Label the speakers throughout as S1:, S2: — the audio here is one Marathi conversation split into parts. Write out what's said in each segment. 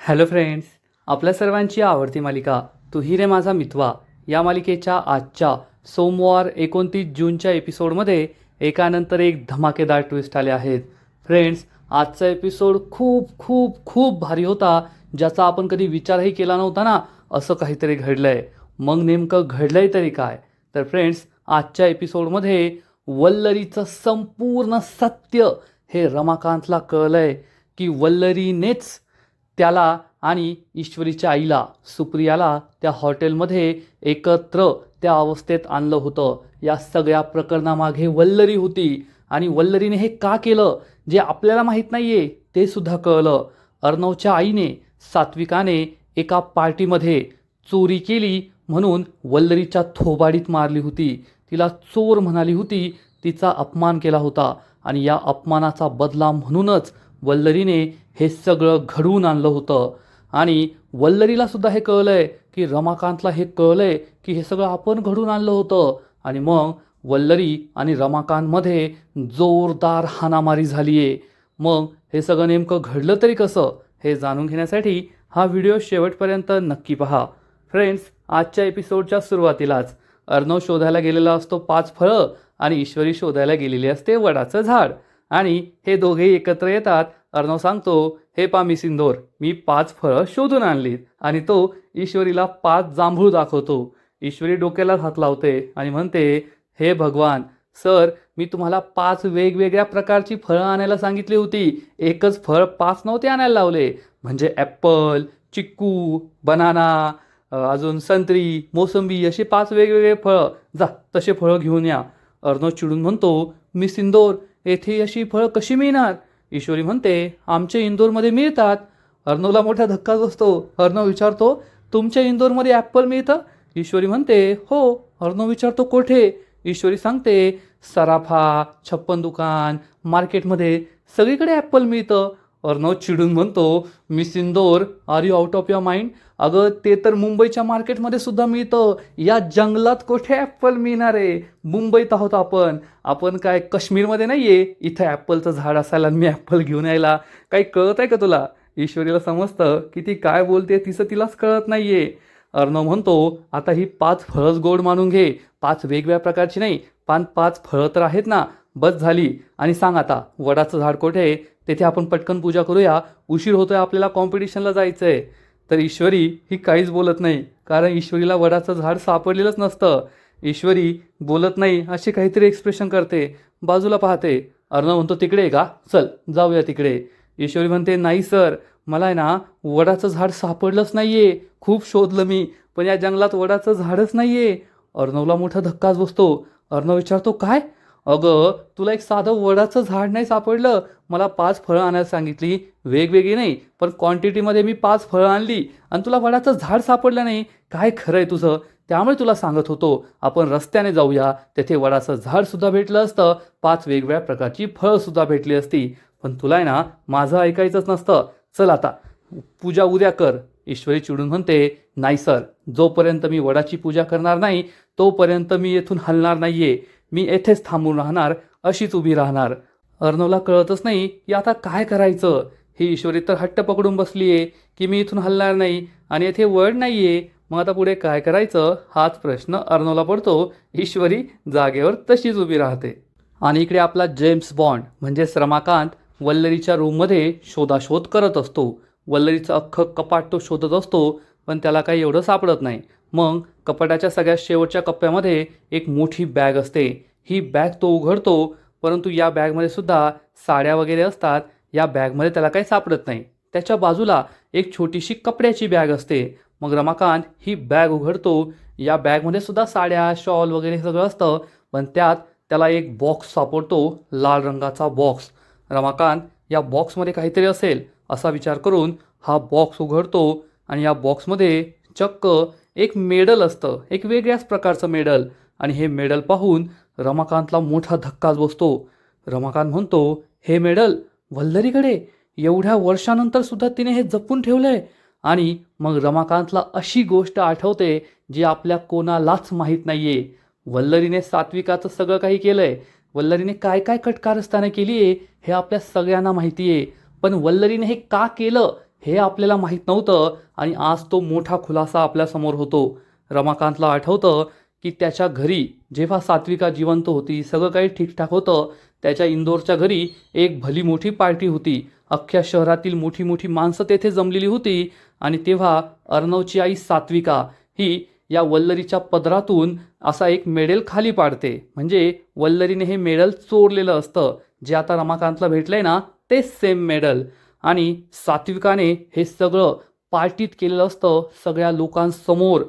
S1: हॅलो फ्रेंड्स, आपल्या सर्वांची आवडती मालिका तू ही रे माझा मितवा या मालिकेच्या आजच्या सोमवार 29 जूनच्या एपिसोडमध्ये एकानंतर एक धमाकेदार ट्विस्ट आले आहेत. फ्रेंड्स, आजचा एपिसोड खूप खूप खूप भारी होता, ज्याचा आपण कधी विचारही केला नव्हता ना. असं काहीतरी घडलंय. मग नेमकं घडलंय तरी काय? तर फ्रेंड्स, आजच्या एपिसोडमध्ये वल्लरीचं संपूर्ण सत्य हे रमाकांतला कळलंय की वल्लरीनेच त्याला आणि ईश्वरीच्या आईला सुप्रियाला त्या हॉटेलमध्ये एकत्र त्या अवस्थेत आणलं होतं. या सगळ्या प्रकरणामागे वल्लरी होती आणि वल्लरीने हे का केलं जे आपल्याला माहीत नाहीये ते सुद्धा कळलं. अर्णवच्या आईने सात्विकाने एका पार्टीमध्ये चोरी केली म्हणून वल्लरीच्या थोबाडीत मारली होती. तिला चोर म्हणाली होती, तिचा अपमान केला होता आणि या अपमानाचा बदला म्हणूनच वल्लरीने हे सगळं घडवून आणलं होतं. आणि वल्लरीला सुद्धा हे कळलंय की रमाकांतला हे कळलंय की हे सगळं आपण घडवून आणलं होतं. आणि मग वल्लरी आणि रमाकांतमध्ये जोरदार हाणामारी झाली आहे. मग हे सगळं नेमकं घडलं तरी कसं हे जाणून घेण्यासाठी हा व्हिडिओ शेवटपर्यंत नक्की पहा. फ्रेंड्स, आजच्या एपिसोडच्या सुरुवातीलाच अर्णव शोधायला गेलेला असतो 5 फळं आणि ईश्वरी शोधायला गेलेली असते वडाचं झाड. आणि हे दोघेही एकत्र येतात. अर्णव सांगतो, हे पा मी सिंदोर, मी 5 फळं शोधून आणलीत. आणि तो ईश्वरीला 5 जांभूळ दाखवतो. ईश्वरी डोक्याला हात लावते आणि म्हणते, हे भगवान सर, मी तुम्हाला 5 वेगवेगळ्या प्रकारची फळं आणायला सांगितली होती, एकच फळ 5 नव्हते आणायला लावले. म्हणजे ॲप्पल, चिक्कू, बनाना, अजून संत्री, मोसंबी अशी 5 वेगवेगळे फळं. जा तसे फळं घेऊन या. अर्णव चिडून म्हणतो, मी सिंदोर, येथे अशी फळं कशी मिळणार? ईश्वरी म्हणते, आमच्या इंदोरमध्ये मिळतात. अर्णवला मोठा धक्काच बसतो. अर्णव विचारतो, तुमच्या इंदोरमध्ये ॲप्पल मिळतं? ईश्वरी म्हणते, हो. अर्णव विचारतो, कोठे? ईश्वरी सांगते, सराफा, छप्पन दुकान, मार्केटमध्ये सगळीकडे ॲप्पल मिळतं. अर्णव चिडून म्हणतो, मी Sindoor, are you out of your mind? अगं ते तर मुंबईच्या मार्केटमध्ये सुद्धा मिळतं. या जंगलात कुठे ॲप्पल मिळणार आहे? मुंबईत आहोत आपण. आपण काय काश्मीरमध्ये नाही आहे इथं ॲप्पलचं झाड असायला आणि मी ॲप्पल घेऊन यायला. काही कळत आहे का तुला? ईश्वरीला समजतं की ती काय बोलते तिचं तिलाच कळत नाही आहे. अर्णव म्हणतो, आता ही 5 फळंच गोड मानून घे. 5 वेगवेगळ्या प्रकारची नाही, 5 फळं तर आहेत ना, बस झाली. आणि सांग आता वडाचं झाड कुठे आहे? तेथे आपण पटकन पूजा करूया, उशीर होतोय, आपल्याला कॉम्पिटिशनला जायचं आहे. तर ईश्वरी ही काहीच बोलत नाही, कारण ईश्वरीला वडाचं झाड सापडलेलंच नसतं. ईश्वरी बोलत नाही असे काहीतरी एक्सप्रेशन करते, बाजूला पाहते. अर्णव म्हणतो, तिकडे आहे का? चल जाऊया तिकडे. ईश्वरी म्हणते, नाही सर, मला आहे ना वडाचं झाड सापडलंच नाही आहे. खूप शोधलं मी, पण या जंगलात वडाचं झाडच नाही आहे. अर्णवला मोठा धक्काच बसतो. अर्णव विचारतो, काय? अगं तुला एक साधं वडाचं झाड नाही सापडलं? मला 5 फळं आणायला सांगितली, वेगवेगळी नाही पण क्वांटिटीमध्ये मी 5 फळं आणली आणि तुला वडाचं झाड सापडलं नाही? काय खरं आहे तुझं? त्यामुळे तुला सांगत होतो आपण रस्त्याने जाऊया, तेथे वडाचं झाडसुद्धा भेटलं असतं, 5 वेगवेगळ्या प्रकारची फळंसुद्धा भेटली असती. पण तुला आहे ना माझं ऐकायचंच नसतं. चल आता पूजा उद्या कर. ईश्वरी चिडून म्हणते, नाही सर, जोपर्यंत मी वडाची पूजा करणार नाही तोपर्यंत मी येथून हलणार नाहीये. मी येथेच थांबून राहणार, अशीच उभी राहणार. अर्णवला कळतच नाही की आता काय करायचं. ही ईश्वरी तर हट्ट पकडून बसली आहे की मी इथून हलणार नाही आणि येथे वड नाही आहे. मग आता पुढे काय करायचं हाच प्रश्न अर्णवला पडतो. ईश्वरी जागेवर तशीच उभी राहते. आणि इकडे आपला जेम्स बॉन्ड म्हणजेच रमाकांत वल्लरीच्या रूममध्ये शोधाशोध करत असतो. वल्लरीचं अख्खं कपाट तो शोधत असतो, पण त्याला काही एवढं सापडत नाही. मग कपाटाच्या सगळ्यात शेवटच्या कप्प्यामध्ये एक मोठी बॅग असते. ही बॅग तो उघडतो, परंतु या बॅगमध्ये सुद्धा साड्या वगैरे असतात. या बॅगमध्ये त्याला काही सापडत नाही. त्याच्या बाजूला एक छोटीशी कपड्याची बॅग असते. मग रमाकांत ही बॅग उघडतो. या बॅगमध्ये सुद्धा साड्या, शॉल वगैरे सगळं असतं, पण त्यात त्याला एक बॉक्स सापडतो, लाल रंगाचा बॉक्स. रमाकांत या बॉक्समध्ये काहीतरी असेल असा विचार करून हा बॉक्स उघडतो आणि या बॉक्समध्ये चक्क एक मेडल असतं, एक वेगळ्याच प्रकारचं मेडल. आणि हे मेडल पाहून रमाकांतला मोठा धक्काच बसतो. रमाकांत म्हणतो, हे मेडल वल्लरीकडे एवढ्या वर्षानंतर सुद्धा तिने हे जपून ठेवलंय. आणि मग रमाकांतला अशी गोष्ट आठवते जी आपल्या कोणालाच माहीत नाहीये. वल्लरीने सात्विकाचं सगळं काही केलंय. वल्लरीने काय काय कटकारस्थाने केली आहे हे आपल्या सगळ्यांना माहिती आहे. पण वल्लरीने हे का केलं हे आपल्याला माहीत नव्हतं आणि आज तो मोठा खुलासा आपल्यासमोर होतो. रमाकांतला आठवतं की त्याच्या घरी जेव्हा सात्विका जिवंत होती, सगळं काही ठीकठाक होतं, त्याच्या इंदोरच्या घरी एक भली मोठी पार्टी होती. अख्ख्या शहरातील मोठी मोठी माणसं तेथे जमलेली होती आणि तेव्हा अर्णवची आई सात्विका ही या वल्लरीच्या पदरातून असा एक मेडल खाली पाडते. म्हणजे वल्लरीने हे मेडल चोरलेलं असतं, जे आता रमाकांतला भेटलंय ना, तेच सेम मेडल. आणि सात्विकाने हे सगळं पार्टीत केलेलं असतं सगळ्या लोकांसमोर.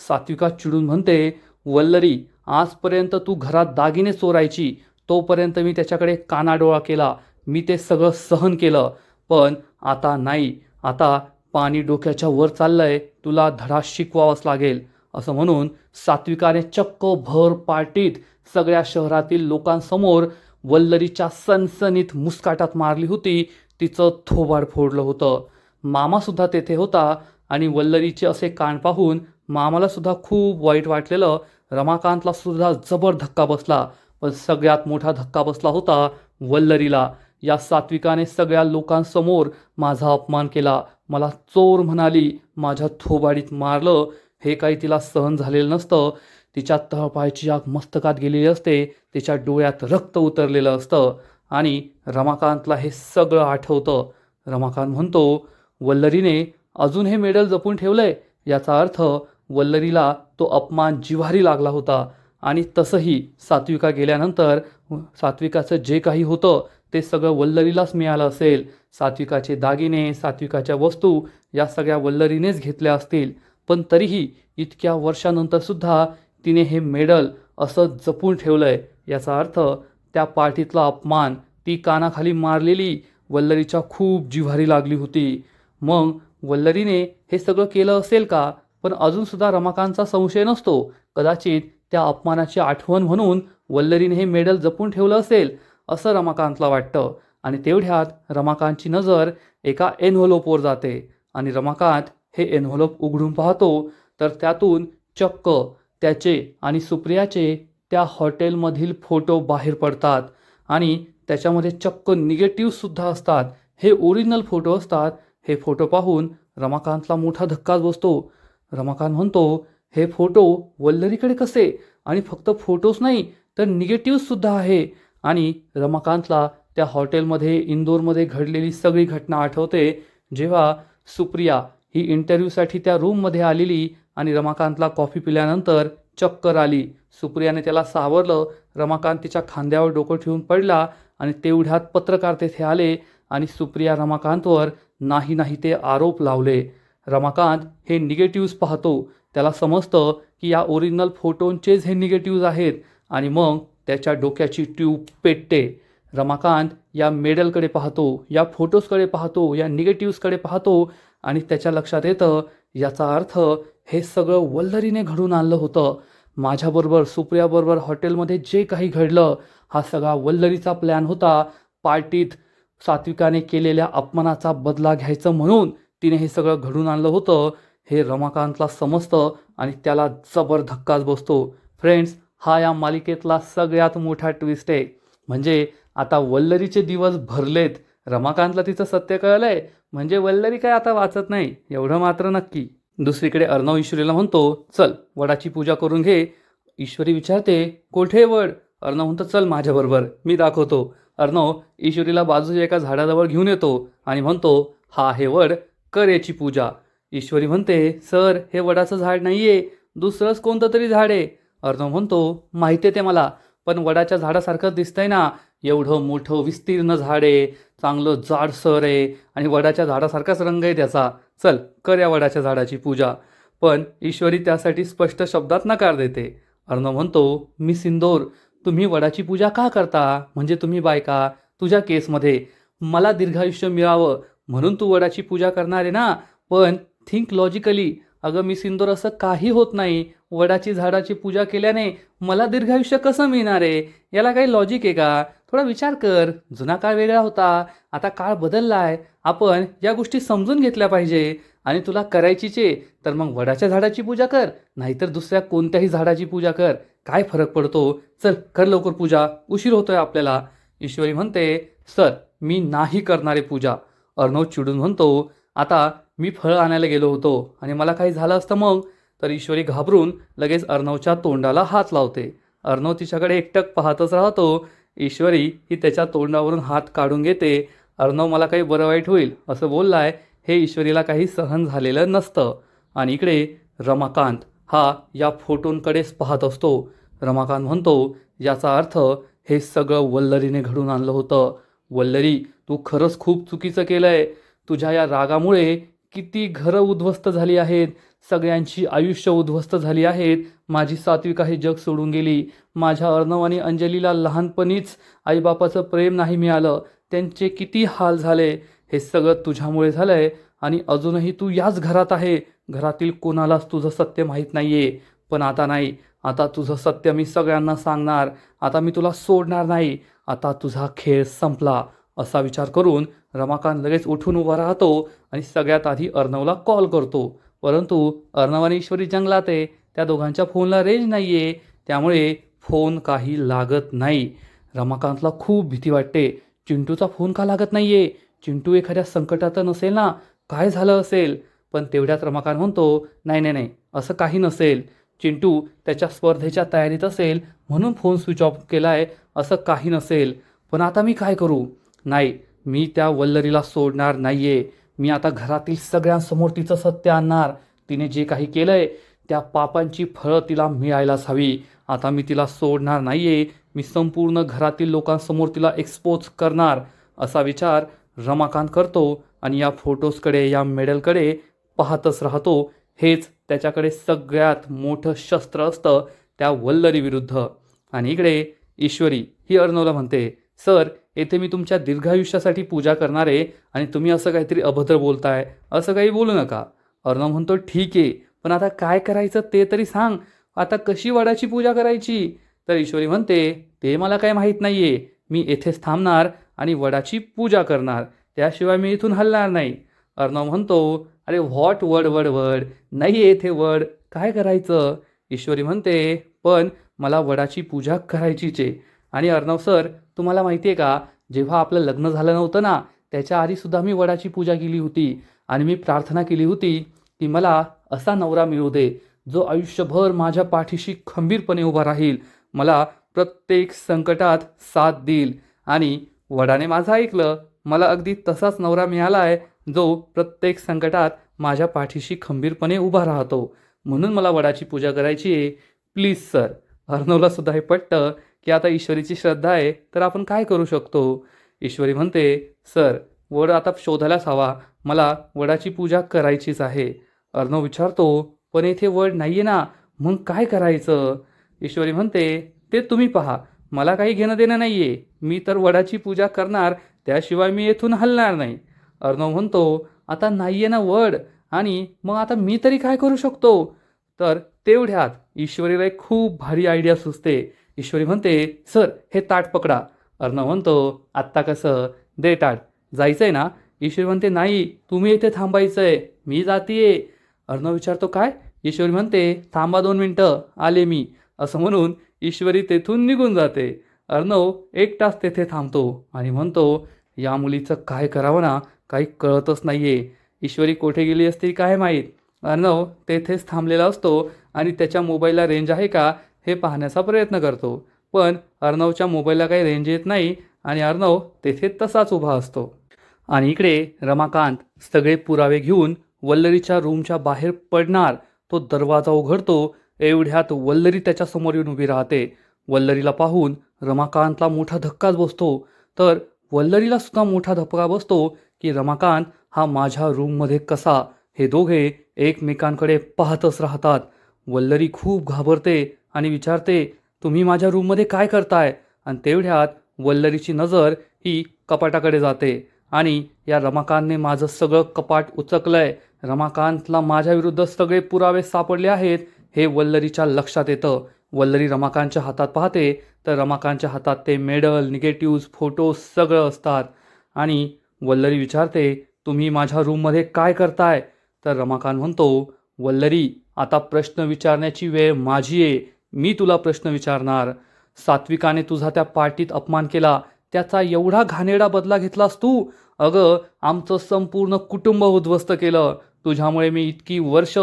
S1: सात्विका चिडून म्हणते, वल्लरी, आजपर्यंत तू घरात दागिने चोरायची, तोपर्यंत मी त्याच्याकडे कानाडोळा केला, मी ते सगळं सहन केलं, पण आता नाही, आता पाणी डोक्याच्या वर चाललंय, तुला धडा शिकवावाच लागेल. असं म्हणून सात्विकाने चक्क भर पार्टीत सगळ्या शहरातील लोकांसमोर वल्लरीच्या सनसनीत मुस्काटात मारली होती, तिचं थोबाड फोडलं होतं. मामासुद्धा तेथे होता आणि वल्लरीचे असे कान पाहून मामाला सुद्धा खूप वाईट वाटलेलं. रमाकांतला सुद्धा जबर धक्का बसला, पण सगळ्यात मोठा धक्का बसला होता वल्लरीला. या सात्विकाने सगळ्या लोकांसमोर माझा अपमान केला, मला चोर म्हणाली, माझ्या थोबाडीत मारलं. हे काही तिला सहन झालेलं नसतं. तिच्या तळपायाची आग मस्तकात गेलेली असते, तिच्या डोळ्यात रक्त उतरलेलं असतं आणि रमाकांतला हे सगळं आठवतं. रमाकांत म्हणतो, वल्लरीने अजून हे मेडल जपून ठेवलंय, याचा अर्थ वल्लरीला तो अपमान जिव्हारी लागला होता. आणि तसंही सात्विका गेल्यानंतर सात्विकाचं जे काही होतं ते सगळं वल्लरीलाच मिळालं असेल. सात्विकाचे दागिने, सात्विकाच्या वस्तू या सगळ्या वल्लरीनेच घेतल्या असतील, पण तरीही इतक्या वर्षानंतरसुद्धा तिने हे मेडल असं जपून ठेवलंय. याचा अर्थ त्या पार्टीतला अपमान, ती कानाखाली मारलेली वल्लरीच्या खूप जिव्हारी लागली होती. मग वल्लरीने हे सगळं केलं असेल का? पण अजूनसुद्धा रमाकांतचा संशय नसतो. कदाचित त्या अपमानाची आठवण म्हणून वल्लरीने हे मेडल जपून ठेवलं असेल, असं रमाकांतला वाटतं. आणि तेवढ्यात रमाकांतची नजर एका एन्व्हलोपवर जाते आणि रमाकांत हे एन्व्हलोप उघडून पाहतो, तर त्यातून चक्क त्याचे आणि सुप्रियाचे त्या हॉटेलमधील फोटो बाहेर पडतात आणि त्याच्यामध्ये चक्क निगेटिव्हसुद्धा असतात. हे ओरिजिनल फोटो असतात. हे फोटो पाहून रमाकांतला मोठा धक्काच बसतो. रमाकांत म्हणतो, हे फोटो वल्लरीकडे कसे? आणि फक्त फोटोच नाही तर निगेटिव्हसुद्धा आहे. आणि रमाकांतला त्या हॉटेलमध्ये इंदोरमध्ये घडलेली सगळी घटना आठवते, जेव्हा सुप्रिया ही इंटरव्ह्यूसाठी त्या रूममध्ये आलेली आणि रमाकांतला कॉफी पिल्यानंतर चक्कर आली. सुप्रियाने त्याला सावरलं. रमाकांत तिच्या खांद्यावर डोकं ठेवून पडला आणि तेवढ्यात पत्रकार तेथे आले आणि सुप्रिया रमाकांतवर नाही नाही ते आरोप लावले. रमाकांत हे निगेटिव्ह्ज पाहतो. त्याला समजतं की या ओरिजिनल फोटोंचेच हे निगेटिव्ह्ज आहेत आणि मग त्याच्या डोक्याची ट्यूब पेटते. रमाकांत या मेडलकडे पाहतो, या फोटोजकडे पाहतो, या निगेटिव्हजकडे पाहतो आणि त्याच्या लक्षात येतं, याचा अर्थ हे सगळं वल्लरीने घडून आणलं होतं. माझ्याबरोबर, सुप्रियाबरोबर हॉटेलमध्ये जे काही घडलं, हा सगळा वल्लरीचा प्लॅन होता. पार्टीत सात्विकाने केलेल्या अपमानाचा बदला घ्यायचं म्हणून तिने हे सगळं घडून आणलं होतं. हे रमाकांतला समजतं आणि त्याला जबर धक्काच बसतो. फ्रेंड्स, हा या मालिकेतला सगळ्यात मोठा ट्विस्ट आहे. म्हणजे आता वल्लरीचे दिवस भरलेत. रमाकांतला तिचं सत्य कळलंय, म्हणजे वल्लरी काय आता वाचत नाही, एवढं मात्र नक्की. दुसरीकडे अर्णव ईश्वरीला म्हणतो, चल वडाची पूजा करून घे. ईश्वरी विचारते, कोठे वड? अर्णव म्हणतो, चल माझ्याबरोबर, मी दाखवतो. अर्णव ईश्वरीला बाजूच्या एका झाडाजवळ घेऊन येतो आणि म्हणतो, हा आहे वड, कर याची पूजा. ईश्वरी म्हणते, सर हे वडाचं झाड नाहीये, दुसरंच कोणतं तरी झाड आहे. अर्णव म्हणतो, माहिती आहे ते मला, पण वडाच्या झाडासारखं दिसतंय ना, एवढं मोठं विस्तीर्ण झाड आहे, चांगलं जाडसर आहे आणि वडाच्या झाडासारखाच रंग आहे त्याचा. चल कर या वडाच्या झाडाची पूजा. पण ईश्वरी त्यासाठी स्पष्ट शब्दात नकार देते. अर्णव म्हणतो, मी सिंदूर, तुम्ही वडाची पूजा का करता? म्हणजे तुम्ही बायका, तुझ्या केसमध्ये मला दीर्घायुष्य मिळावं म्हणून तू वडाची पूजा करणार आहे ना, पण थिंक लॉजिकली. अगं मी सिंदूर, असं काही होत नाही. वडाची झाडाची पूजा केल्याने मला दीर्घायुष्य कसं मिळणार आहे? याला काही लॉजिक आहे का? थोडा विचार कर. जुना काळ वेगळा होता, आता काळ बदललाय. आपण या गोष्टी समजून घेतल्या पाहिजे. आणि तुला करायचीच आहे तर मग वडाच्या झाडाची पूजा कर, नाहीतर दुसऱ्या कोणत्याही झाडाची पूजा कर. काय फरक पडतो? चल कर लवकर पूजा, उशीर होतोय आपल्याला. ईश्वरी म्हणते, सर मी नाही करणारे पूजा. अर्णव चिडून म्हणतो, आता मी फळं आणायला गेलो होतो आणि मला काही झालं असतं मग. तर ईश्वरी घाबरून लगेच अर्णवच्या तोंडाला हात लावते. अर्णव तिच्याकडे एकटक पाहतच राहतो. ईश्वरी ही त्याच्या तोंडावरून हात काढून घेते. अर्णव मला काही बरं वाईट होईल असं बोललाय हे ईश्वरीला काही सहन झालेलं नसतं. आणि इकडे रमाकांत हा या फोटोंकडेच पाहत असतो. रमाकांत म्हणतो, याचा अर्थ हे सगळं वल्लरीने घडून आणलं होतं. वल्लरी, तू खरंच खूप चुकीचं केलंय. तुझ्या या रागामुळे किती घरं उद्ध्वस्त झाली आहेत, सगळ्यांची आयुष्य उद्ध्वस्त झाली आहेत. माझी सात्विका हे जग सोडून गेली. माझ्या अर्णव आणि अंजलीला लहानपणीच आईबापाचं प्रेम नाही मिळालं. त्यांचे किती हाल झाले. हे सगळं तुझ्यामुळे झालंय आणि अजूनही तू याच घरात आहे. घरातील कोणालाच तुझं सत्य माहीत नाहीये. पण आता नाही, आता तुझं सत्य मी सगळ्यांना सांगणार. आता मी तुला सोडणार नाही. आता तुझा खेळ संपला. असा विचार करून रमाकांत लगेच उठून उभा राहतो आणि सगळ्यात आधी अर्णवला कॉल करतो. परंतु अर्णव आणि ईश्वरी जंगलात आहे. त्या दोघांच्या फोनला रेंज नाही आहे. त्यामुळे फोन काही लागत नाही. रमाकांतला खूप भीती वाटते. चिंटूचा फोन का लागत नाही आहे? चिंटू एखाद्या संकटात नसेल ना? काय झालं असेल? पण तेवढ्यात रमाकांत म्हणतो, नाही नाही नाही, असं काही नसेल. चिंटू त्याच्या स्पर्धेच्या तयारीत असेल म्हणून फोन स्विच ऑफ केला आहे. असं काही नसेल. पण आता मी काय करू? नाही, मी त्या वल्लरीला सोडणार नाही आहे. मी आता घरातील सगळ्यांसमोर तिचं सत्य आणणार. तिने जे काही केलं आहे त्या पापांची फळं तिला मिळायलाच हवी. आता मी तिला सोडणार नाही आहे. मी संपूर्ण घरातील लोकांसमोर तिला एक्सपोज करणार. असा विचार रमाकांत करतो आणि या फोटोजकडे, या मेडलकडे पाहतच राहतो. हेच त्याच्याकडे सगळ्यात मोठं शस्त्र असतं त्या वल्लरी विरुद्ध. आणि इकडे ईश्वरी ही अर्णवला म्हणते, सर, येथे मी तुमच्या दीर्घायुष्यासाठी पूजा करणार आहे आणि तुम्ही असं काहीतरी अभद्र बोलताय. असं काही बोलू नका. अर्णव म्हणतो, ठीक आहे, पण आता काय करायचं ते तरी सांग. आता कशी वडाची पूजा करायची? तर ईश्वरी म्हणते, ते मला काय माहीत नाही आहे. मी येथेच थांबणार आणि वडाची पूजा करणार. त्याशिवाय मी इथून हलणार नाही. अर्णव म्हणतो, अरे व्हॉट वड वड वड, नाही येथे वड, काय करायचं? ईश्वरी म्हणते, पण मला वडाची पूजा करायचीच आहे. आणि अर्णव सर, तुम्हाला माहिती आहे का, जेव्हा आपलं लग्न झालं नव्हतं ना, त्याच्या आधीसुद्धा मी वडाची पूजा केली होती. आणि मी प्रार्थना केली होती की मला असा नवरा मिळू दे जो आयुष्यभर माझ्या पाठीशी खंबीरपणे उभा राहील, मला प्रत्येक संकटात साथ देईल. आणि वडाने माझं ऐकलं. मला अगदी तसाच नवरा मिळाला आहे जो प्रत्येक संकटात माझ्या पाठीशी खंबीरपणे उभा राहतो. म्हणून मला वडाची पूजा करायची आहे. Please sir. अर्णवला सुद्धा हे पटतं की आता ईश्वरीची श्रद्धा आहे तर आपण काय करू शकतो. ईश्वरी म्हणते, सर, वड आता शोधायलाच हवा. मला वडाची पूजा करायचीच आहे. अर्णव विचारतो, पण येथे वड नाही आहे ना, मग काय करायचं? ईश्वरी म्हणते, ते तुम्ही पहा, मला काही घेणं देणं नाही आहे. मी तर वडाची पूजा करणार, त्याशिवाय मी येथून हलणार नाही. अर्णव म्हणतो, आता नाही आहे ना वड, आणि मग आता मी तरी काय करू शकतो? तर तेवढ्यात ईश्वरीला एक खूप भारी आयडिया सुचते. ईश्वरी म्हणते, सर, हे ताट पकडा. अर्णव म्हणतो, आत्ता कसं? दे ताट. जायचं आहे ना? ईश्वरी म्हणते, नाही, तुम्ही इथे थांबायचं आहे, मी जातीये. अर्णव विचारतो, काय? ईश्वरी म्हणते, थांबा 2 मिनटं, आले मी. असं म्हणून ईश्वरी तेथून निघून जाते. अर्णव 1 तास तेथे थांबतो आणि म्हणतो, या मुलीचं काय करावं ना, काही कळतच नाही आहे. ईश्वरी कुठे गेली असती काय माहीत. अर्णव तेथेच थांबलेला असतो आणि त्याच्या मोबाईलला रेंज आहे का हे पाहण्याचा प्रयत्न करतो. पण अर्णवच्या मोबाईलला काही रेंज येत नाही आणि अर्णव तेथे तसाच उभा असतो. आणि इकडे रमाकांत सगळे पुरावे घेऊन वल्लरीच्या रूमच्या बाहेर पडणार. तो दरवाजा उघडतो. एवढ्यात वल्लरी त्याच्यासमोर येऊन उभी राहते. वल्लरीला पाहून रमाकांतला मोठा धक्काच बसतो. तर वल्लरीला सुद्धा मोठा धक्का बसतो की रमाकांत हा माझ्या रूममध्ये कसा? हे दोघे एकमेकांकडे पाहतच राहतात. वल्लरी खूप घाबरते आणि विचारते, तुम्ही माझ्या रूममध्ये काय करताय? आणि तेवढ्यात वल्लरीची नजर ही कपाटाकडे जाते आणि या रमाकांतने माझं सगळं कपाट उचकलंय. रमाकांतला माझ्या विरुद्ध सगळे पुरावे सापडले आहेत हे वल्लरीच्या लक्षात येतं. वल्लरी रमाकांतच्या हातात पाहते तर रमाकांतच्या हातात ते मेडल, निगेटिव्ज, फोटोज सगळं असतात. आणि वल्लरी विचारते, तुम्ही माझ्या रूममध्ये काय करताय? तर रमाकांत म्हणतो, वल्लरी, आता प्रश्न विचारण्याची वेळ माझी आहे. मी तुला प्रश्न विचारणार. सात्विकाने तुझा त्या पार्टीत अपमान केला त्याचा एवढा घाणेरडा बदला घेतलास तू? अगं, आमचं संपूर्ण कुटुंब उद्ध्वस्त केलं. तुझ्यामुळे मी इतकी वर्ष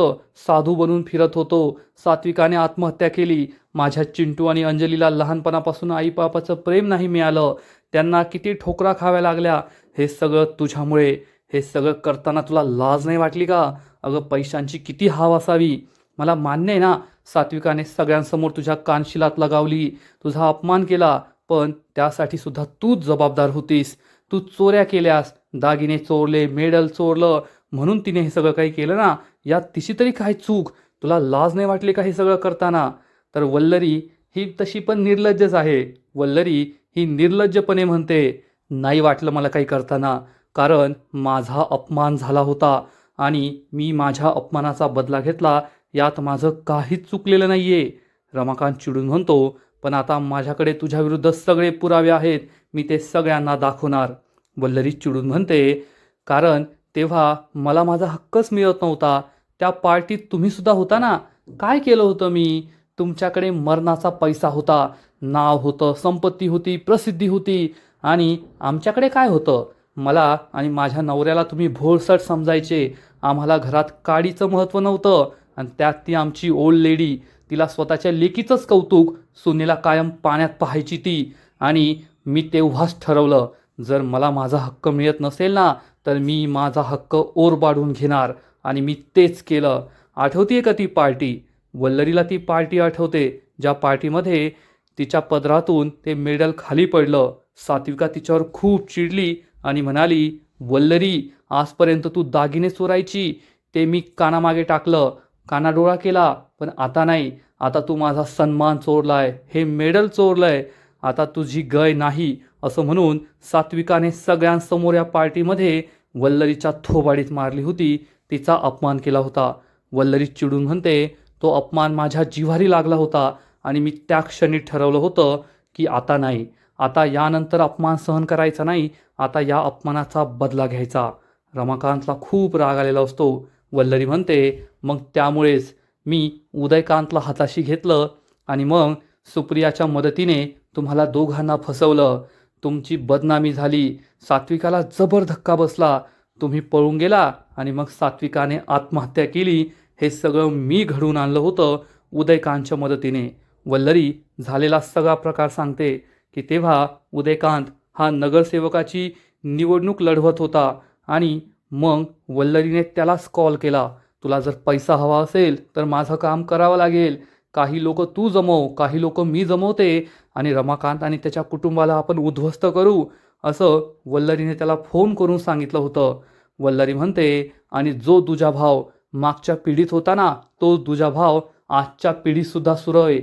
S1: साधू बनून फिरत होतो. सात्विकाने आत्महत्या केली. माझ्या चिंटू आणि अंजलीला लहानपणापासून आईबापाचं प्रेम नाही मिळालं. त्यांना किती ठोकरा खाव्या लागल्या. हे सगळं तुझ्यामुळे. हे सगळं करताना तुला लाज नाही वाटली का? अगं, पैशांची किती हाव असावी. मला मान्य आहे ना, सात्विकाने सगळ्यांसमोर तुझ्या कानशिलात लगावली, तुझा अपमान केला, पण त्यासाठी सुद्धा तूच जबाबदार होतीस. तू चोऱ्या केल्यास, दागिने चोरले, मेडल चोरलं, म्हणून तिने हे सगळं काही केलं ना. यात तिची तरी काय चूक? तुला लाज नाही वाटली का हे सगळं करताना? तर वल्लरी ही तशी पण निर्लज्जच आहे. वल्लरी ही निर्लज्जपणे म्हणते, नाही वाटलं मला काही करताना, कारण माझा अपमान झाला होता आणि मी माझ्या अपमानाचा बदला घेतला. यात माझं काहीच चुकलेलं नाहीये. रमाकांत चिडून म्हणतो, पण आता माझ्याकडे तुझ्याविरुद्ध सगळे पुरावे आहेत. मी ते सगळ्यांना दाखवणार. वल्लरी चिडून म्हणते, कारण तेव्हा मला माझा हक्कच मिळत नव्हता. त्या पार्टीत तुम्ही सुद्धा होता ना. काय केलं होतं मी? तुमच्याकडे मरणाचा पैसा होता, नाव होतं, संपत्ती होती, प्रसिद्धी होती, आणि आमच्याकडे काय होतं? मला आणि माझ्या नवऱ्याला तुम्ही भोळसट समजायचे. आम्हाला घरात काडीचं महत्त्व नव्हतं, आणि त्यात ती आमची ओल्ड लेडी. तिला स्वतःच्या लेकीचंच कौतुक, सुनेला कायम पाण्यात पाहायची ती. आणि मी तेव्हाच ठरवलं, जर मला माझा हक्क मिळत नसेल ना, तर मी माझा हक्क ओरबाडून घेणार. आणि मी तेच केलं. आठवतीये का ती पार्टी? वल्लरीला ती पार्टी आठवते, ज्या पार्टीमध्ये तिच्या पदरातून ते मेडल खाली पडलं. सात्विका तिच्यावर खूप चिडली आणि म्हणाली, वल्लरी, आजपर्यंत तू दागिने चोरायची, ते मी कानामागे टाकलं, कानाडोळा केला, पण आता नाही. आता तू माझा सन्मान चोरलाय, हे मेडल चोरलंय. आता तुझी गय नाही, असं म्हणून सात्विकाने सगळ्यांसमोर या पार्टीमध्ये वल्लरीच्या थोबाडीत मारली होती. तिचा अपमान केला होता. वल्लरी चिडून म्हणते, तो अपमान माझ्या जिव्हारी लागला होता आणि मी त्या क्षणी ठरवलं होतं की आता नाही, आता यानंतर अपमान सहन करायचा नाही, आता या अपमानाचा बदला घ्यायचा. रमाकांतला खूप राग आलेला असतो. वल्लरी म्हणते, मग त्यामुळेच मी उदयकांतला हाताशी घेतलं आणि मग सुप्रियाच्या मदतीने तुम्हाला दोघांना फसवलं. तुमची बदनामी झाली. सात्विकाला जबर धक्का बसला. तुम्ही पळून गेला आणि मग सात्विकाने आत्महत्या केली. हे सगळं मी घडवून आणलं होतं उदयकांतच्या मदतीने. वल्लरी झालेला सगळा प्रकार सांगते की तेव्हा उदयकांत हा नगरसेवकाची निवडणूक लढवत होता आणि मग वल्लरीने त्यालाच कॉल केला, तुला जर पैसा हवा असेल तर माझं काम करावं लागेल. काही लोक तू जमव, काही लोक मी जमवते, आणि रमाकांत आणि त्याच्या कुटुंबाला आपण उद्ध्वस्त करू, असं वल्लरीने त्याला फोन करून सांगितलं होतं. वल्लरी म्हणते, आणि जो दुजा भाव मागच्या पिढीत होता ना, तो दुजा भाव आजच्या पिढीतसुद्धा सुरू आहे.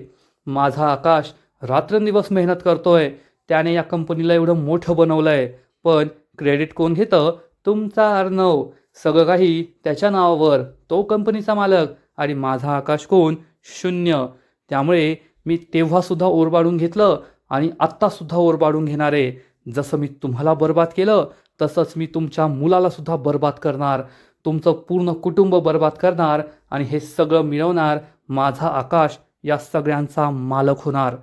S1: माझा आकाश रात्रंदिवस मेहनत करतोय. त्याने या कंपनीला एवढं मोठं बनवलंय, पण क्रेडिट कोण घेतं? तुमचा अर्णव. सगळं काही त्याच्या नावावर, तो कंपनीचा मालक, आणि माझा आकाश कोण? शून्य. त्यामुळे मी तेव्हासुद्धा ओरबाडून घेतलं आणि आत्तासुद्धा ओरबाडून घेणार आहे. जसं मी तुम्हाला बर्बाद केलं, तसंच मी तुमच्या मुलाला सुद्धा बर्बाद करणार, तुमचं पूर्ण कुटुंब बर्बाद करणार, आणि हे सगळं मिळवणार माझा आकाश या सगळ्यांचा मालक होणार.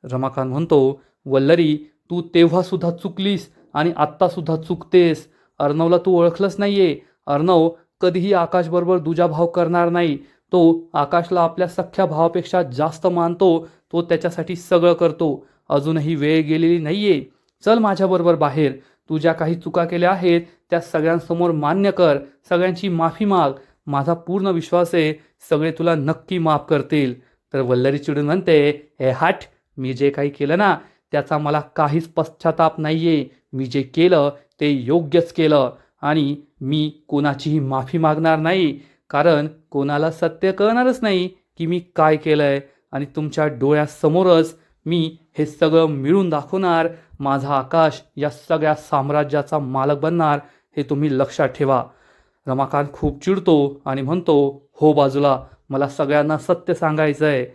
S1: रमाकांत म्हणतो, वल्लरी, तू तेव्हासुद्धा चुकलीस आणि आत्तासुद्धा चुकतेस. अर्णवला तू ओळखलंच नाहीये. अर्णव कधीही आकाशबरोबर दुजाभाव करणार नाही. तो आकाशला आपल्या सख्ख्या भावापेक्षा जास्त मानतो. तो त्याच्यासाठी सगळं करतो. अजूनही वेळ गेलेली नाहीये. चल माझ्याबरोबर बाहेर. तू ज्या काही चुका केल्या आहेत त्या सगळ्यांसमोर मान्य कर, सगळ्यांची माफी माग. माझा पूर्ण विश्वास आहे सगळे तुला नक्की माफ करतील. तर वल्लरी चिडून म्हणते, हे हट, मी जे काही केलं ना त्याचा मला काहीच पश्चाताप नाहीये. मी जे केलं ते योग्यच केलं आणि मी कोणाचीही माफी मागणार नाही, कारण कोणाला सत्य कळणारच नाही की मी काय केलंय, आणि तुमच्या डोळ्यासमोरच मी हे सगळं मिळून दाखवणार. माझा आकाश या सगळ्या साम्राज्याचा मालक बनणार, हे तुम्ही लक्षात ठेवा. रमाकांत खूप चिडतो आणि म्हणतो, हो बाजूला, मला सगळ्यांना सत्य सांगायचं आहे.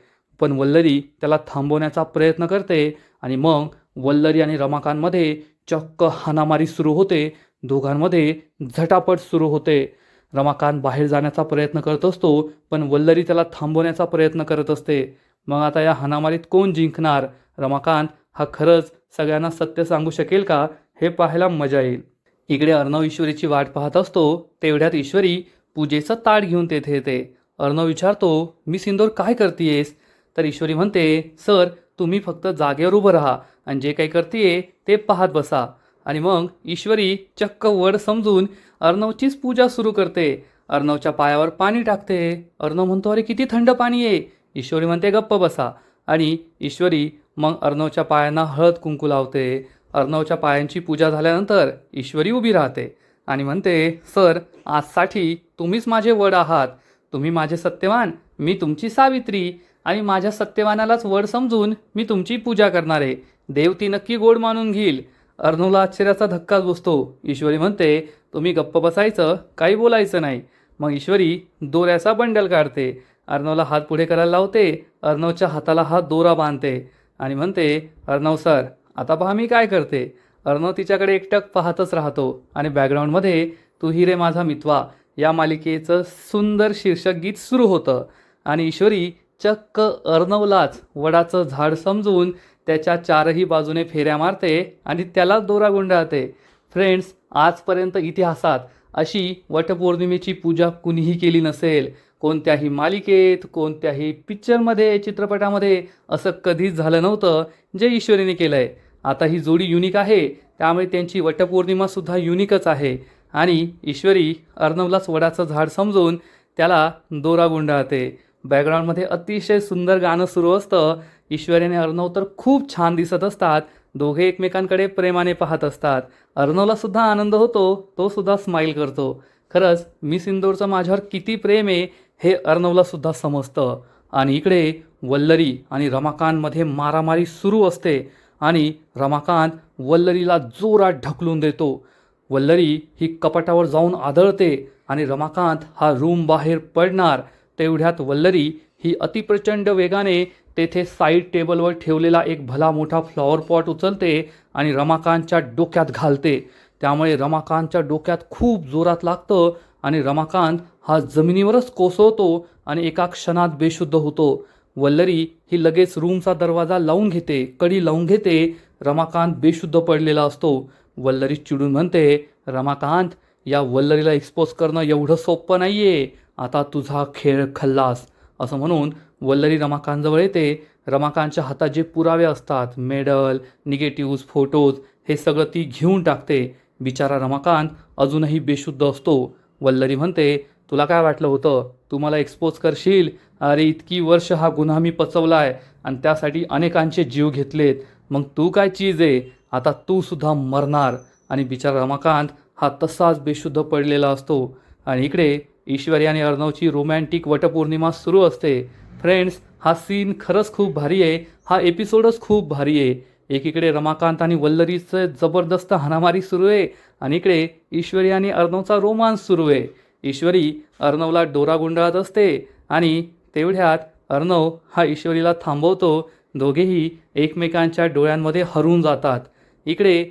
S1: पण वल्लरी त्याला थांबवण्याचा प्रयत्न करते आणि मग वल्लरी आणि रमाकांतमध्ये चक्क हाणामारी सुरू होते. दोघांमध्ये झटापट सुरू होते. रमाकांत बाहेर जाण्याचा प्रयत्न करत असतो, पण वल्लरी त्याला थांबवण्याचा प्रयत्न करत असते. मग आता या हाणामारीत कोण जिंकणार? रमाकांत हा खरंच सगळ्यांना सत्य सांगू शकेल का हे पाहायला मजा येईल. इकडे अर्णव ईश्वरीची वाट पाहत असतो तेवढ्यात ईश्वरी पूजेचं ताट घेऊन तेथे येते. अर्णव विचारतो, मी सिंदूर काय करतीयेस? तर ईश्वरी म्हणते, सर तुम्ही फक्त जागेवर उभं राहा आणि जे काही करतीये ते पाहत बसा. आणि मग ईश्वरी चक्क वड समजून अर्णवचीच पूजा सुरू करते. अर्णवच्या पायावर पाणी टाकते. अर्णव म्हणतो, अरे किती थंड पाणी आहे. ईश्वरी म्हणते, गप्प बसा. आणि ईश्वरी मग अर्णवच्या पायांना हळद कुंकू लावते. अर्णवच्या पायांची पूजा झाल्यानंतर ईश्वरी उभी राहते आणि म्हणते, सर आजसाठी तुम्हीच माझे वड आहात. तुम्ही माझे सत्यवान, मी तुमची सावित्री. आणि माझ्या सत्यवानालाच वड समजून मी तुमची पूजा करणार आहे. देव ती नक्की गोड मानून घेईल. अर्णवला आश्चर्याचा धक्काच बसतो. ईश्वरी म्हणते, तुम्ही गप्प बसायचं, काही बोलायचं नाही. मग ईश्वरी दोऱ्याचा बंडल काढते. अर्णवला हात पुढे करायला लावते. अर्णवच्या हाताला हा दोरा बांधते आणि म्हणते, अर्णव सर आता पहा मी काय करते. अर्णव तिच्याकडे एकटक पाहतच राहतो आणि बॅकग्राऊंडमध्ये तू ही रे माझा मितवा या मालिकेचं सुंदर शीर्षक गीत सुरू होतं. आणि ईश्वरी चक्क अर्णवलाच वडाचं झाड समजून त्याच्या चारही बाजूने फेऱ्या मारते आणि त्यालाच दोरा गुंडाळते. फ्रेंड्स, आजपर्यंत इतिहासात अशी वटपौर्णिमेची पूजा कुणीही केली नसेल. कोणत्याही मालिकेत, कोणत्याही पिक्चरमध्ये, चित्रपटामध्ये असं कधीच झालं नव्हतं जे ईश्वरीने केलं आहे. आता ही जोडी युनिक आहे, त्यामुळे त्यांची वटपौर्णिमासुद्धा युनिकच आहे. आणि ईश्वरी अर्णवलाच वडाचं झाड समजून त्याला दोरा गुंडाळते. बॅकग्राऊंडमध्ये अतिशय सुंदर गाणं सुरू असतं. ईश्वरी आणि अर्णव तर खूप छान दिसत असतात. दोघे एकमेकांकडे प्रेमाने पाहत असतात. अर्णवला सुद्धा आनंद होतो, तो सुद्धा स्माईल करतो. खरंच मी सिंदूरचं माझ्यावर किती प्रेम आहे हे अर्णवला सुद्धा समजतं. आणि इकडे वल्लरी आणि रमाकांतमध्ये मारामारी सुरू असते आणि रमाकांत वल्लरीला जोरात ढकलून देतो. वल्लरी ही कपाटावर जाऊन आदळते आणि रमाकांत हा रूम बाहेर पडणार. तेवढ्यात वल्लरी ही अतिप्रचंड वेगाने तेथे साईड टेबलवर ठेवलेला एक भला मोठा फ्लॉवर पॉट उचलते आणि रमाकांतच्या डोक्यात घालते. त्यामुळे रमाकांतच्या डोक्यात खूप जोरात लागतं आणि रमाकांत हा जमिनीवरच कोसळतो आणि एका क्षणात बेशुद्ध होतो. वल्लरी ही लगेच रूमचा दरवाजा लावून घेते, कडी लावून घेते. रमाकांत बेशुद्ध पडलेला असतो. वल्लरी चिडून म्हणते, रमाकांत या वल्लरीला एक्सपोज करणं एवढं सोपं नाही आहे. आता तुझा खेळ खल्लास. असं म्हणून वल्लरी रमाकांतजवळ येते. रमाकांतच्या हातात जे पुरावे असतात, मेडल, निगेटिव्ज, फोटोज, हे सगळं ती घेऊन टाकते. बिचारा रमाकांत अजूनही बेशुद्ध असतो. वल्लरी म्हणते, तुला काय वाटलं होतं तू मला एक्सपोज करशील? अरे इतकी वर्ष हा गुन्हा मी पचवलाय आणि त्यासाठी अनेकांचे जीव घेतलेत. मग तू काय चीज आहे? आता तू सुद्धा मरणार. आणि बिचारा रमाकांत हा तसाच बेशुद्ध पडलेला असतो. आणि इकडे ईश्वरी आणि अर्णवची रोमॅन्टिक वटपौर्णिमा सुरू असते. फ्रेंड्स, हा सीन खरंच खूप भारी आहे. हा एपिसोडच खूप भारी आहे. एकीकडे रमाकांत आणि वल्लरीचं जबरदस्त हाणामारी सुरू आहे आणि इकडे ईश्वरी आणि अर्णवचा रोमांस सुरू आहे. ईश्वरी अर्णवला डोरा गुंडाळत असते आणि तेवढ्यात अर्णव हा ईश्वरीला थांबवतो. दोघेही एकमेकांच्या डोळ्यांमध्ये हरवून जातात. इकडे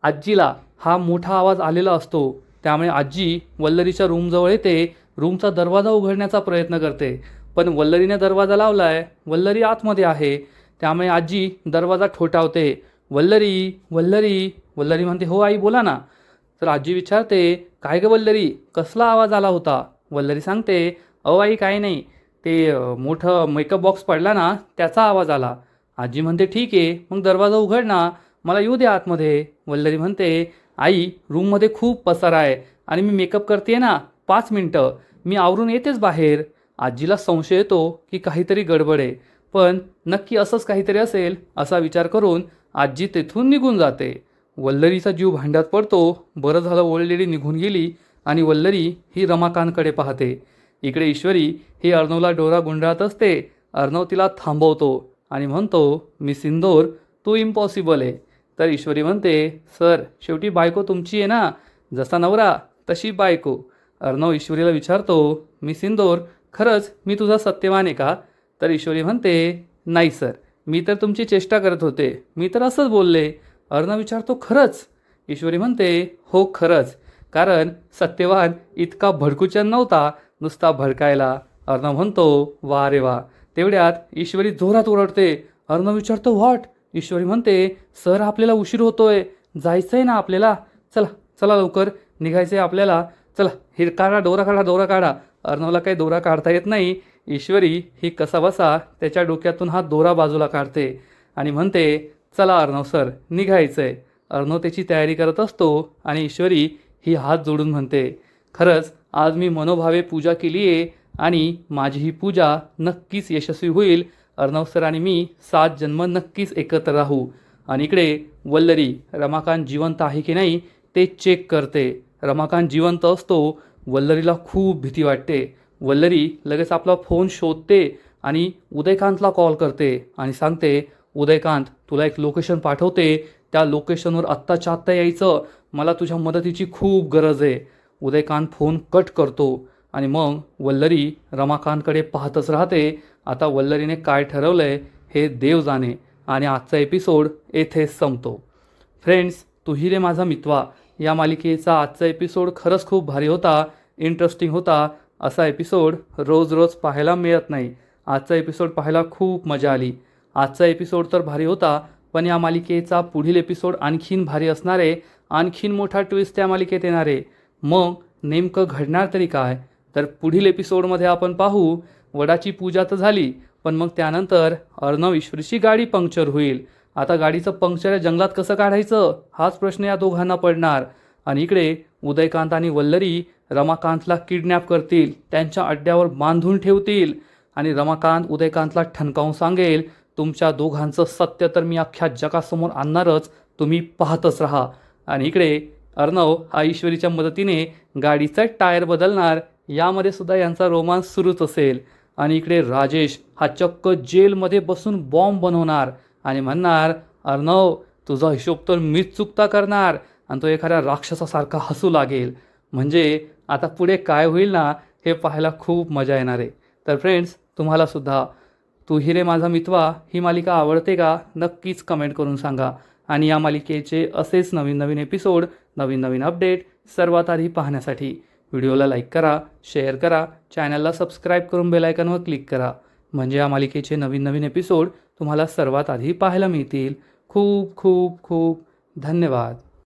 S1: आजीला हा मोठा आवाज आलेला असतो. त्यामुळे आजी वल्लरीच्या रूमजवळ येते. रूमचा दरवाजा उघडण्याचा प्रयत्न करते, पण वल्लरीने दरवाजा लावलाय. वल्लरी आतमध्ये आहे. त्यामुळे आजी दरवाजा ठोठावते. वल्लरी वल्लरी. वल्लरी म्हणते, हो आई बोला ना. तर आजी विचारते, काय गं वल्लरी, कसला आवाज आला होता? वल्लरी सांगते, अहो आई काही नाही, ते मोठं मेकअप बॉक्स पडला ना त्याचा आवाज आला. आजी म्हणते, ठीक आहे मग दरवाजा उघड ना, मला येऊ दे आतमध्ये. वल्लरी म्हणते, आई रूममध्ये खूप पसारा आहे आणि मी मेकअप करते ना, 5 मिनटं मी आवरून येतेच बाहेर. आजीला संशय येतो की काहीतरी गडबड आहे, पण नक्की असंच काहीतरी असेल असा विचार करून आजी तेथून निघून जाते. वल्लरीचा जीव भांड्यात पडतो. बरं झालं ओल्ड लेडी निघून गेली. आणि वल्लरी ही रमाकांतकडे पाहते. इकडे ईश्वरी ही अर्णवला डोरा गुंडाळत असते. अर्णव तिला थांबवतो आणि म्हणतो, मी सिंदूर, तू इम्पॉसिबल आहे. तर ईश्वरी म्हणते, सर शेवटी बायको तुमची आहे ना, जसा नवरा तशी बायको. अर्णव ईश्वरीला विचारतो, मी सिंदूर, खरंच मी तुझा सत्यवान आहे का? तर ईश्वरी म्हणते, नाही सर, मी तर तुमची चेष्टा करत होते, मी तर असंच बोलले. अर्णव विचारतो, खरंच? ईश्वरी म्हणते, हो खरंच, कारण सत्यवान इतका भडकुचन नव्हता, नुसता भडकायला. अर्णव म्हणतो, वा रे वा. तेवढ्यात ईश्वरी जोरात ओरडते. अर्णव विचारतो, व्हॉट? ईश्वरी म्हणते, सर आपल्याला उशीर होतोय, जायचं आहे ना आपल्याला, चला चला लवकर निघायचं आहे आपल्याला, चला हे काढा दोरा काढा. अर्णवला काही दोरा काढता येत नाही. ईश्वरी ही कसाबसा त्याच्या डोक्यातून हा दोरा बाजूला काढते आणि म्हणते, चला अर्णव सर निघायचं आहे. अर्णव त्याची तयारी करत असतो आणि ईश्वरी ही हात जोडून म्हणते, खरंच आज मी मनोभावे पूजा केली आहे आणि माझी ही पूजा नक्कीच यशस्वी होईल. अर्णव सर आणि मी 7 जन्म नक्कीच एकत्र राहू. आणि इकडे वल्लरी रमाकांत जिवंत आहे की नाही ते चेक करते. रमाकांत जिवंत असतो. वल्लरीला खूप भीती वाटते. वल्लरी लगेच आपला फोन शोधते आणि उदयकांतला कॉल करते आणि सांगते, उदयकांत तुला एक लोकेशन पाठवते, त्या लोकेशनवर आत्ताच्या आत्ता यायचं, मला तुझ्या मदतीची खूप गरज आहे. उदयकांत फोन कट करतो आणि मग वल्लरी रमाकांतकडे पाहतच राहते. आता वल्लरीने काय ठरवलंय हे देव जाणे. आणि आजचा एपिसोड येथेच संपतो. फ्रेंड्स, तुही रे माझा मितवा या मालिकेचा आजचा एपिसोड खरंच खूप भारी होता, इंटरेस्टिंग होता. असा एपिसोड रोज रोज पाहायला मिळत नाही. आजचा एपिसोड पाहायला खूप मजा आली. आजचा एपिसोड तर भारी होता, पण या मालिकेचा पुढील एपिसोड आणखीन भारी असणार आहे. आणखीन मोठा ट्विस्ट त्या मालिकेत येणार आहे. मग नेमकं घडणार तरी काय, तर पुढील एपिसोडमध्ये आपण पाहू. वडाची पूजा तर झाली, पण मग त्यानंतर अर्णव ईश्वरीची गाडी पंक्चर होईल. आता गाडीचं पंक्चर जंगलात कसं काढायचं हाच प्रश्न या दोघांना पडणार. आणि इकडे उदयकांत आणि वल्लरी रमाकांतला किडनॅप करतील, त्यांच्या अड्ड्यावर बांधून ठेवतील आणि रमाकांत उदयकांतला ठणकावून सांगेल, तुमच्या दोघांचं सत्य तर मी अख्ख्या जगासमोर आणणारच, तुम्ही पाहतच राहा. आणि इकडे अर्णव हा ईश्वरीच्या मदतीने गाडीचा टायर बदलणार. यामध्ये सुद्धा यांचा रोमांस सुरूच असेल. आणि इकडे राजेश हा चक्क जेलमध्ये बसून बॉम्ब बनवणार आणि म्हणणार, अर्णव तुझा हिशोब तर मीच चुकता करणार. आणि तो एखाद्या राक्षसासारखा हसू लागेल. म्हणजे आता पुढे काय होईल ना हे पाहायला खूप मजा येणार आहे. तर फ्रेंड्स, तुम्हाला सुद्धा तुही रे माझा मितवा ही मालिका आवडते का, नक्कीच कमेंट करून सांगा. आणि या मालिकेचे असेच नवीन नवीन एपिसोड, नवीन नवीन अपडेट सर्वात आधी पाहण्यासाठी व्हिडिओला लाईक करा, शेअर करा, चॅनलला सबस्क्राईब करून बेल आयकॉनवर क्लिक करा. म्हणजे या मालिकेचे नवीन नवीन एपिसोड तुम्हाला सर्वात आधी पाहायला मिळतील. खूप खूप खूप धन्यवाद.